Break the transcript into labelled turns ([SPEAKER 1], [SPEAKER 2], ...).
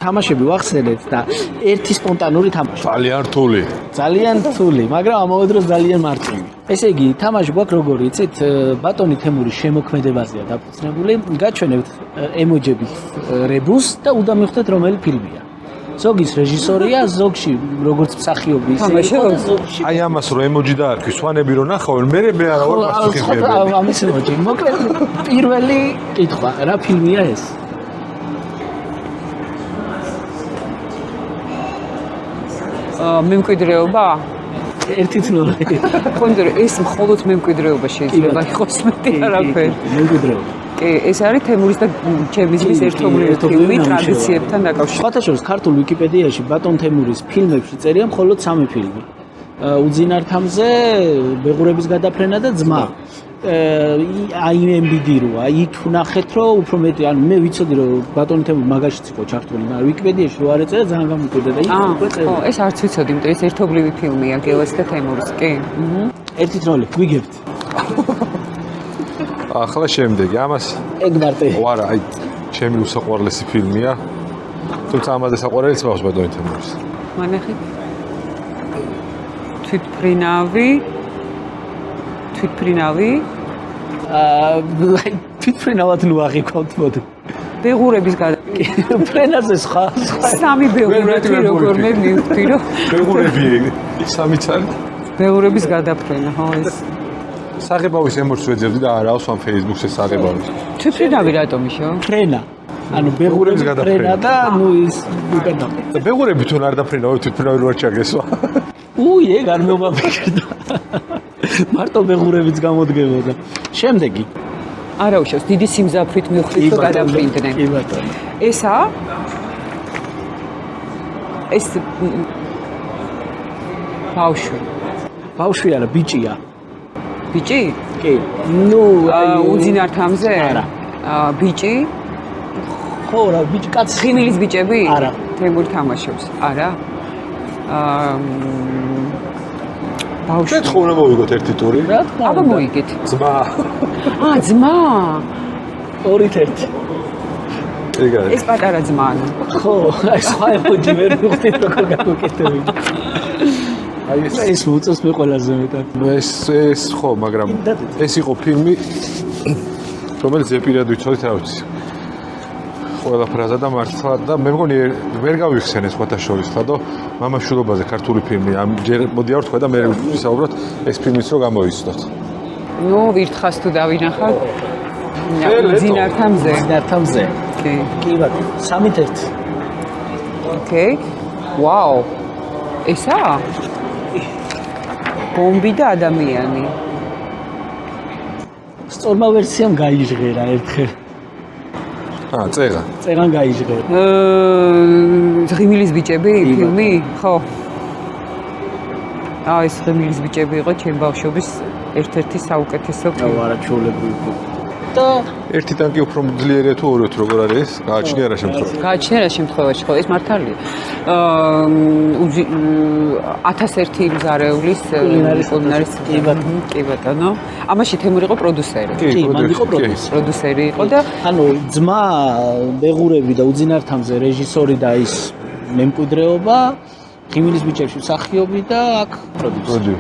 [SPEAKER 1] თამაშები ვახსენეთ და ერთი სპონტანური თამაში.
[SPEAKER 2] ძალიან რთული,
[SPEAKER 1] მაგრამ ამავე დროს ძალიან მარტივი. ესე იგი, თამაში გვაქვს როგორი, იცით, ბატონი თემურის შემოქმედებაზეა დაფუძნებული. გაჩვენებთ ემოჯებით რებუსს და უნდა მივხვდეთ რომელი ფილმია. ზოგის რეჟისორია, ზოგში როგორც მსახიობი ისე ზოგში.
[SPEAKER 2] აი ამას რო ემოჯი დაარქვის, სვანები რო ნახავენ, მე არა ვარ პასუხისმგებელი.
[SPEAKER 1] ამის ემოჯი. მოკლედ პირველი კითხვა, რა ფილმია ეს?
[SPEAKER 3] მემკვიდრეობა?
[SPEAKER 1] 1-0.
[SPEAKER 3] ხონდერ ეს მხოლოდ მემკვიდრეობა შეიძლება იყოს მეტი არაფერი.
[SPEAKER 1] მემკვიდრეობა.
[SPEAKER 3] კი, ეს არის თემურის და ჩემიზმის ერთობლივი ფილმი ტრადიციებთან დაკავშირებით.
[SPEAKER 1] სხვათაშორის ქართულ ვიკიპედიაში ბატონ თემურის ფილმებში წერია მხოლოდ 3 ფილმი. უძინართამზე, ბეღურების გადაფრენა და ძმა. IMDb როა, იქ ვნახეთ რომ უფრო მეტი, ანუ მე ვიცოდი რომ ბატონი თემური მაგაშიც იყო ჩართული, მაგრამ ვიკიპედიაში რო არ ეწერა ძალიან გამომკვირდა და იქ უკვე წერია.
[SPEAKER 3] ეს არც ვიცოდი, იმიტომ ეს ერთობლივი ფილმია გელას და თემურის, კი.
[SPEAKER 1] 1-0, გვიგებთ.
[SPEAKER 2] ახლა შემდეგი, ამას
[SPEAKER 1] ეგმარტე.
[SPEAKER 2] ვარა, აი, ჩემი უსაყვარლესი ფილმია. თუმცა ამაზე საყვარელიც მაქვს ბატონი თემურის.
[SPEAKER 3] მანახეთ. თვითფრინავი.
[SPEAKER 1] თვითფრინავად ნუ აღიქვამთ მოდი.
[SPEAKER 3] ბეღურების გადაფრენა.
[SPEAKER 1] ფრენაზე სხვა.
[SPEAKER 3] 3 ბეღურები როგორ მე მივხვდი რომ
[SPEAKER 2] ბეღურები 3 წელი.
[SPEAKER 3] ბეღურების გადაფრენა, ხო ეს.
[SPEAKER 2] საღებავის ემოციებს ვეძებდი და არაოს ამ Facebook-ზე საღებავი.
[SPEAKER 3] თვითფრინავი რატომ ისო?
[SPEAKER 1] ფრენა. ანუ ბეღურების გადაფრენა და ნუ ის უკენა.
[SPEAKER 2] და ბეღურები თუნ არ დაფრენავ, თვითფრინავი რო არ ჩაგესვა.
[SPEAKER 1] ეგ არ მომაფიქრდა. მარტო ბეღურებიც გამოდგებოდა. შემდეგი.
[SPEAKER 3] არა უშავს, დიდი სიმძაფრით მივხვდით რომ გადაფრინდნენ.
[SPEAKER 1] კი ბატონო.
[SPEAKER 3] ესა? ეს ბავშვი
[SPEAKER 1] არა, ბიჭია.
[SPEAKER 3] ბიჭი?
[SPEAKER 1] კი. ნუ
[SPEAKER 3] უძინართამზე?
[SPEAKER 1] არა.
[SPEAKER 3] ბიჭი?
[SPEAKER 1] ხო, რა, ბიჭი, კაცი.
[SPEAKER 3] ხიმილის ბიჭები?
[SPEAKER 1] არა.
[SPEAKER 3] თემური თამაშობს. არა. ბავშვი.
[SPEAKER 2] შენ ხომ მოვიგოთ ერთი ტური?
[SPEAKER 1] რა თქმა უნდა.
[SPEAKER 3] აბა მოიგეთ.
[SPEAKER 2] ძმა.
[SPEAKER 3] ძმა.
[SPEAKER 1] 2-1.
[SPEAKER 2] ეგ არის.
[SPEAKER 3] ეს პატარა ძმა.
[SPEAKER 1] ხო, აი სხვა ემოჯი ვერ მივხვდით როგორ გაგუკეთებინა. აი ეს უწევს მე ყველაზე მეტად.
[SPEAKER 2] ეს ხო, მაგრამ ეს იყო ფილმი, რომელიც ზეპირად ვიცოდით, რა ვიცი. ყველა ფრაზა და მართლა და მე მგონი ვერ გავიხსენე სხვათა შორის, ხადო, მამაშვილობაზე ქართული ფილმი. ამ ჯერ მოდი არ ვთქვა და მე ვისაუბროთ ეს ფილმიც რო გამოიცნოთ.
[SPEAKER 3] ნუ ვირთხას თუ დავინახავ. უძინართამზე. კი.
[SPEAKER 1] კი ბატონო, 3-1.
[SPEAKER 3] ოკეი. ვაუ. ესა? ბომბი და ადამიანი.
[SPEAKER 1] სწორმა ვერსიამ გაიჟღერა ერთხელ. წერან გაიჟღერა.
[SPEAKER 3] ღიმილის ბიჭები ფილმი? ხო. ეს ღიმილის ბიჭები იყო ჩემ ბავშვობის ერთ-ერთი საუკეთესო ფილმი.
[SPEAKER 1] არაჩვეულებრივი. და
[SPEAKER 2] ერთი ტანკი უფრო ძლიერია თუ ორი როგორ არის? გააჩნია რა შემთხვევაში?
[SPEAKER 3] გააჩნია რა შემთხვევაში, ხო, ეს მართალია. 1001 მზარეულის კულინარის კი ბატონო. ამაში თემური იყო პროდიუსერი.
[SPEAKER 1] კი, მან იყო
[SPEAKER 3] პროდიუსერი იყო და
[SPEAKER 1] ანუ ძმა, ბეღურები და უძინართამზე რეჟისორი და ის მემკვიდრეობა, ღიმილის ბიჭებში მსახიობი და აქ პროდიუსერი.